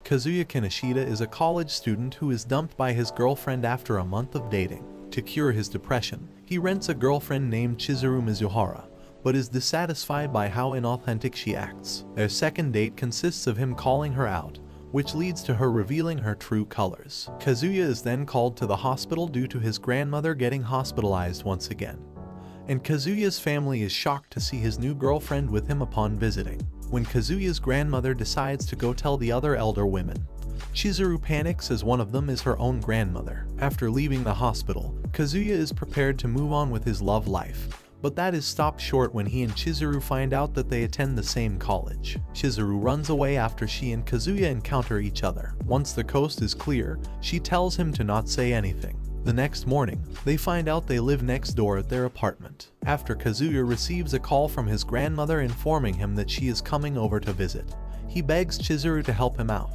Kazuya Kaneshita is a college student who is dumped by his girlfriend after a month of dating. To cure his depression, he rents a girlfriend named Chizuru Mizuhara, but is dissatisfied by how inauthentic she acts. Their second date consists of him calling her out, which leads to her revealing her true colors. Kazuya is then called to the hospital due to his grandmother getting hospitalized once again, and Kazuya's family is shocked to see his new girlfriend with him upon visiting. When Kazuya's grandmother decides to go tell the other elder women, Chizuru panics as one of them is her own grandmother. After leaving the hospital, Kazuya is prepared to move on with his love life, but that is stopped short when he and Chizuru find out that they attend the same college. Chizuru runs away after she and Kazuya encounter each other. Once the coast is clear, she tells him to not say anything. The next morning, they find out they live next door at their apartment. After Kazuya receives a call from his grandmother informing him that she is coming over to visit, he begs Chizuru to help him out,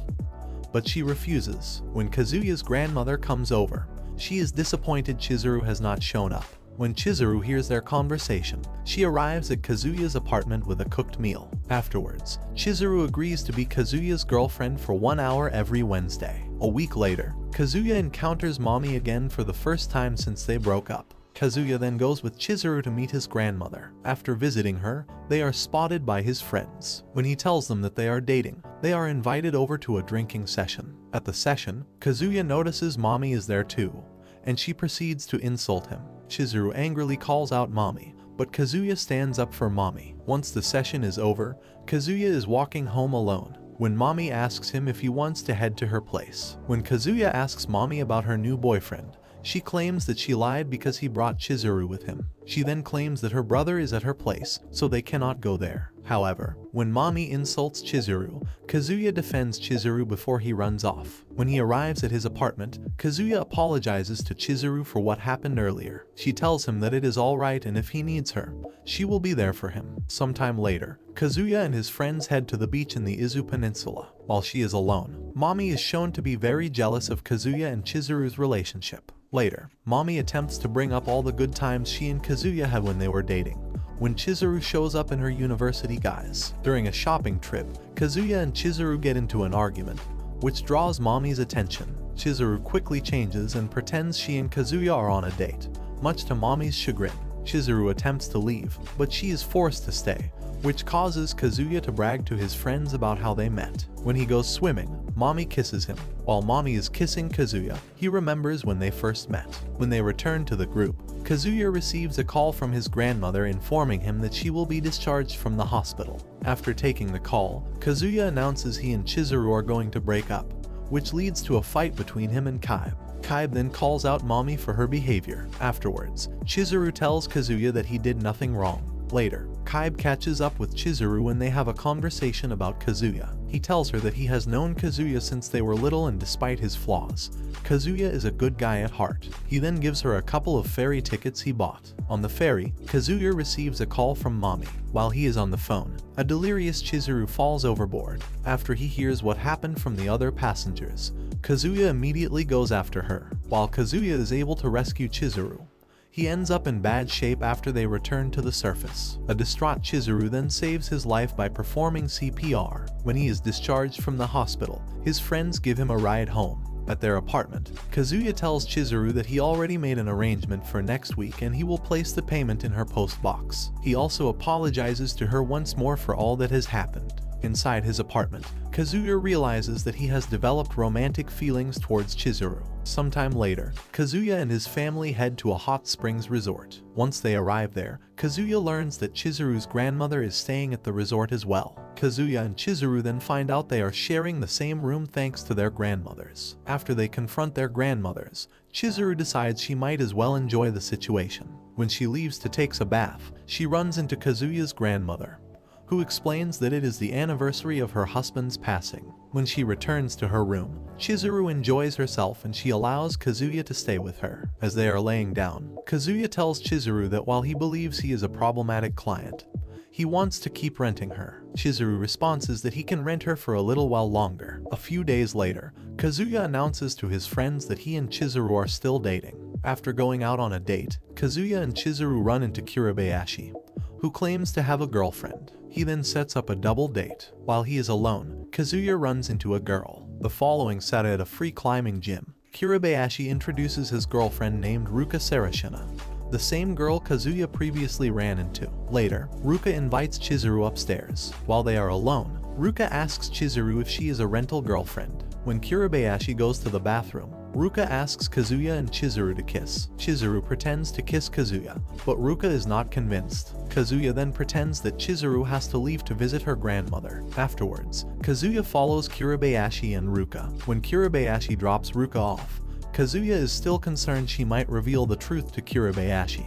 but she refuses. When Kazuya's grandmother comes over, she is disappointed Chizuru has not shown up. When Chizuru hears their conversation, she arrives at Kazuya's apartment with a cooked meal. Afterwards, Chizuru agrees to be Kazuya's girlfriend for 1 hour every Wednesday. A week later, Kazuya encounters Mommy again for the first time since they broke up. Kazuya then goes with Chizuru to meet his grandmother. After visiting her, they are spotted by his friends. When he tells them that they are dating, they are invited over to a drinking session. At the session, Kazuya notices Mommy is there too, and she proceeds to insult him. Chizuru angrily calls out Mommy, but Kazuya stands up for Mommy. Once the session is over, Kazuya is walking home alone when Mommy asks him if he wants to head to her place. When Kazuya asks Mommy about her new boyfriend, she claims that she lied because he brought Chizuru with him. She then claims that her brother is at her place, so they cannot go there. However, when Mommy insults Chizuru, Kazuya defends Chizuru before he runs off. When he arrives at his apartment, Kazuya apologizes to Chizuru for what happened earlier. She tells him that it is alright and if he needs her, she will be there for him. Sometime later, Kazuya and his friends head to the beach in the Izu Peninsula. While she is alone, Mommy is shown to be very jealous of Kazuya and Chizuru's relationship. Later, Mommy attempts to bring up all the good times she and Kazuya had when they were dating, when Chizuru shows up in her university guise. During a shopping trip, Kazuya and Chizuru get into an argument, which draws Mommy's attention. Chizuru quickly changes and pretends she and Kazuya are on a date, much to Mommy's chagrin. Chizuru attempts to leave, but she is forced to stay, which causes Kazuya to brag to his friends about how they met. When he goes swimming, Mommy kisses him. While Mommy is kissing Kazuya, he remembers when they first met. When they return to the group, Kazuya receives a call from his grandmother informing him that she will be discharged from the hospital. After taking the call, Kazuya announces he and Chizuru are going to break up, which leads to a fight between him and Kaib. Kaib then calls out Mommy for her behavior. Afterwards, Chizuru tells Kazuya that he did nothing wrong. Later, Kaib catches up with Chizuru when they have a conversation about Kazuya. He tells her that he has known Kazuya since they were little and despite his flaws, Kazuya is a good guy at heart. He then gives her a couple of ferry tickets he bought. On the ferry, Kazuya receives a call from Mommy. While he is on the phone, a delirious Chizuru falls overboard. After he hears what happened from the other passengers, Kazuya immediately goes after her. While Kazuya is able to rescue Chizuru, he ends up in bad shape after they return to the surface. A distraught Chizuru then saves his life by performing CPR. When he is discharged from the hospital, his friends give him a ride home. At their apartment, Kazuya tells Chizuru that he already made an arrangement for next week and he will place the payment in her post box. He also apologizes to her once more for all that has happened. Inside his apartment, Kazuya realizes that he has developed romantic feelings towards Chizuru. Sometime later, Kazuya and his family head to a hot springs resort. Once they arrive there, Kazuya learns that Chizuru's grandmother is staying at the resort as well. Kazuya and Chizuru then find out they are sharing the same room thanks to their grandmothers. After they confront their grandmothers, Chizuru decides she might as well enjoy the situation. When she leaves to take a bath, she runs into Kazuya's grandmother, who explains that it is the anniversary of her husband's passing. When she returns to her room, Chizuru enjoys herself and she allows Kazuya to stay with her. As they are laying down, Kazuya tells Chizuru that while he believes he is a problematic client, he wants to keep renting her. Chizuru responds that he can rent her for a little while longer. A few days later, Kazuya announces to his friends that he and Chizuru are still dating. After going out on a date, Kazuya and Chizuru run into Kurabayashi, who claims to have a girlfriend. He then sets up a double date. While he is alone, Kazuya runs into a girl. The following Saturday at a free climbing gym, Kurabayashi introduces his girlfriend named Ruka Sarashina, the same girl Kazuya previously ran into. Later, Ruka invites Chizuru upstairs. While they are alone, Ruka asks Chizuru if she is a rental girlfriend. When Kurabayashi goes to the bathroom, Ruka asks Kazuya and Chizuru to kiss. Chizuru pretends to kiss Kazuya, but Ruka is not convinced. Kazuya then pretends that Chizuru has to leave to visit her grandmother. Afterwards, Kazuya follows Kurabayashi and Ruka. When Kurabayashi drops Ruka off, Kazuya is still concerned she might reveal the truth to Kurabayashi,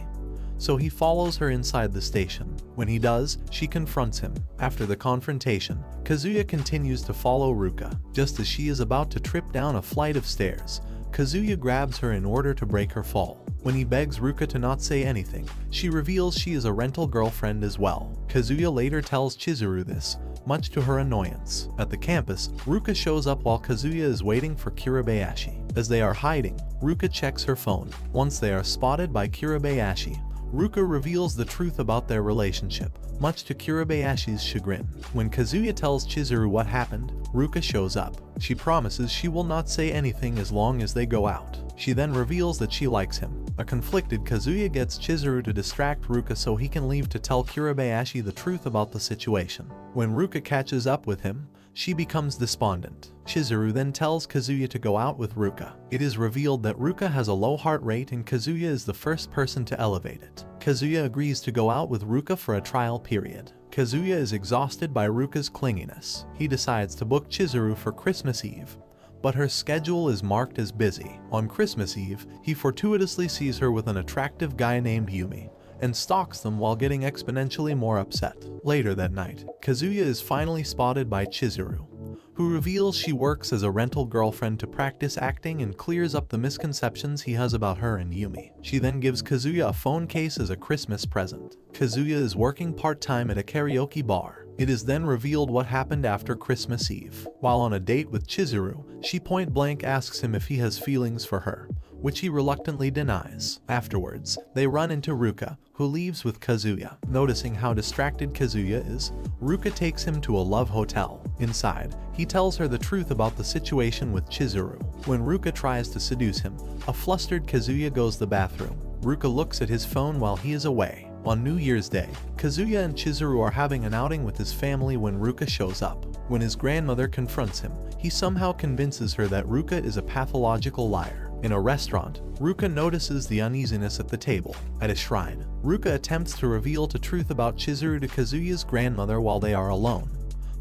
so he follows her inside the station. When he does, she confronts him. After the confrontation, Kazuya continues to follow Ruka. Just as she is about to trip down a flight of stairs, Kazuya grabs her in order to break her fall. When he begs Ruka to not say anything, she reveals she is a rental girlfriend as well. Kazuya later tells Chizuru this, much to her annoyance. At the campus, Ruka shows up while Kazuya is waiting for Kurabayashi. As they are hiding, Ruka checks her phone. Once they are spotted by Kurabayashi, Ruka reveals the truth about their relationship, much to Kurabayashi's chagrin. When Kazuya tells Chizuru what happened, Ruka shows up. She promises she will not say anything as long as they go out. She then reveals that she likes him. A conflicted Kazuya gets Chizuru to distract Ruka so he can leave to tell Kurabayashi the truth about the situation. When Ruka catches up with him, she becomes despondent. Chizuru then tells Kazuya to go out with Ruka. It is revealed that Ruka has a low heart rate and Kazuya is the first person to elevate it. Kazuya agrees to go out with Ruka for a trial period. Kazuya is exhausted by Ruka's clinginess. He decides to book Chizuru for Christmas Eve, but her schedule is marked as busy. On Christmas Eve, he fortuitously sees her with an attractive guy named Yumi, and stalks them while getting exponentially more upset. Later that night, Kazuya is finally spotted by Chizuru, who reveals she works as a rental girlfriend to practice acting and clears up the misconceptions he has about her and Yumi. She then gives Kazuya a phone case as a Christmas present. Kazuya is working part-time at a karaoke bar. It is then revealed what happened after Christmas Eve. While on a date with Chizuru, she point-blank asks him if he has feelings for her, which he reluctantly denies. Afterwards, they run into Ruka, who leaves with Kazuya. Noticing how distracted Kazuya is, Ruka takes him to a love hotel. Inside, he tells her the truth about the situation with Chizuru. When Ruka tries to seduce him, a flustered Kazuya goes to the bathroom. Ruka looks at his phone while he is away. On New Year's Day, Kazuya and Chizuru are having an outing with his family when Ruka shows up. When his grandmother confronts him, he somehow convinces her that Ruka is a pathological liar. In a restaurant, Ruka notices the uneasiness at the table. At a shrine, Ruka attempts to reveal the truth about Chizuru to Kazuya's grandmother while they are alone,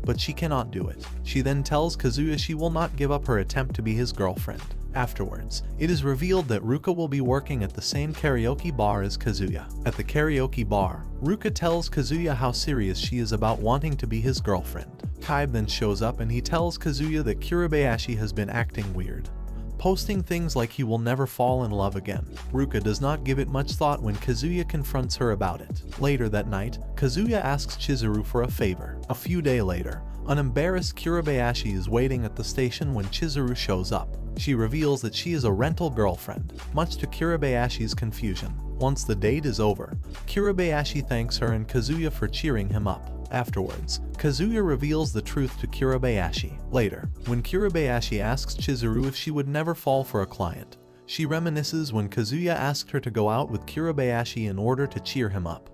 but she cannot do it. She then tells Kazuya she will not give up her attempt to be his girlfriend. Afterwards, it is revealed that Ruka will be working at the same karaoke bar as Kazuya. At the karaoke bar, Ruka tells Kazuya how serious she is about wanting to be his girlfriend. Kaibe then shows up and he tells Kazuya that Kurabayashi has been acting weird, posting things like he will never fall in love again. Ruka does not give it much thought when Kazuya confronts her about it. Later that night, Kazuya asks Chizuru for a favor. A few days later, an embarrassed Kurabayashi is waiting at the station when Chizuru shows up. She reveals that she is a rental girlfriend, much to Kurabayashi's confusion. Once the date is over, Kurabayashi thanks her and Kazuya for cheering him up. Afterwards, Kazuya reveals the truth to Kurabayashi. Later, when Kurabayashi asks Chizuru if she would never fall for a client, she reminisces when Kazuya asked her to go out with Kurabayashi in order to cheer him up,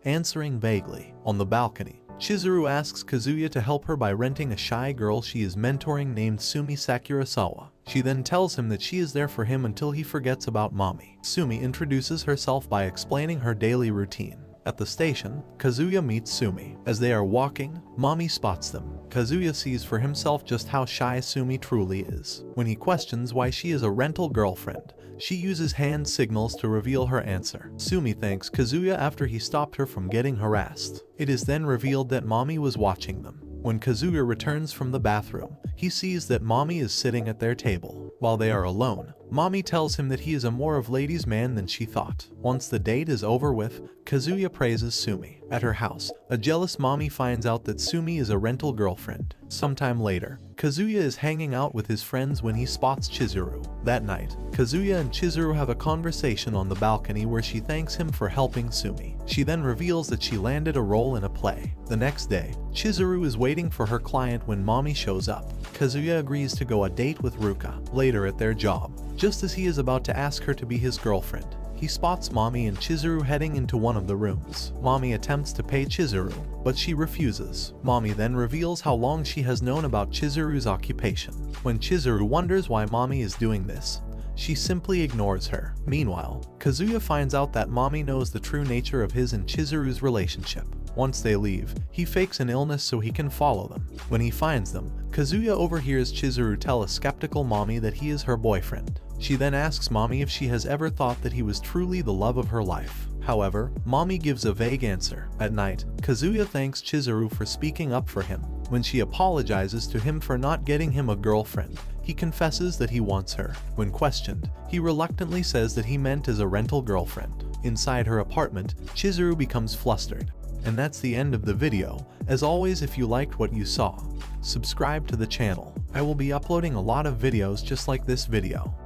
answering vaguely. On the balcony, Chizuru asks Kazuya to help her by renting a shy girl she is mentoring named Sumi Sakurasawa. She then tells him that she is there for him until he forgets about Mommy. Sumi introduces herself by explaining her daily routine. At the station, Kazuya meets Sumi. As they are walking, Mommy spots them. Kazuya sees for himself just how shy Sumi truly is. When he questions why she is a rental girlfriend, she uses hand signals to reveal her answer. Sumi thanks Kazuya after he stopped her from getting harassed. It is then revealed that Mommy was watching them. When Kazuya returns from the bathroom, he sees that Mommy is sitting at their table. While they are alone, Mommy tells him that he is a more of ladies' man than she thought. Once the date is over with, Kazuya praises Sumi. At her house, a jealous mommy finds out that Sumi is a rental girlfriend. Sometime later, Kazuya is hanging out with his friends when he spots Chizuru. That night, Kazuya and Chizuru have a conversation on the balcony where she thanks him for helping Sumi. She then reveals that she landed a role in a play. The next day, Chizuru is waiting for her client when mommy shows up. Kazuya agrees to go a date with Ruka. Later at their job, just as he is about to ask her to be his girlfriend, he spots Mommy and Chizuru heading into one of the rooms. Mommy attempts to pay Chizuru, but she refuses. Mommy then reveals how long she has known about Chizuru's occupation. When Chizuru wonders why Mommy is doing this, she simply ignores her. Meanwhile, Kazuya finds out that Mommy knows the true nature of his and Chizuru's relationship. Once they leave, he fakes an illness so he can follow them. When he finds them, Kazuya overhears Chizuru tell a skeptical Mommy that he is her boyfriend. She then asks Mommy if she has ever thought that he was truly the love of her life. However, Mommy gives a vague answer. At night, Kazuya thanks Chizuru for speaking up for him. When she apologizes to him for not getting him a girlfriend, he confesses that he wants her. When questioned, he reluctantly says that he meant as a rental girlfriend. Inside her apartment, Chizuru becomes flustered. And that's the end of the video. As always, if you liked what you saw, subscribe to the channel. I will be uploading a lot of videos just like this video.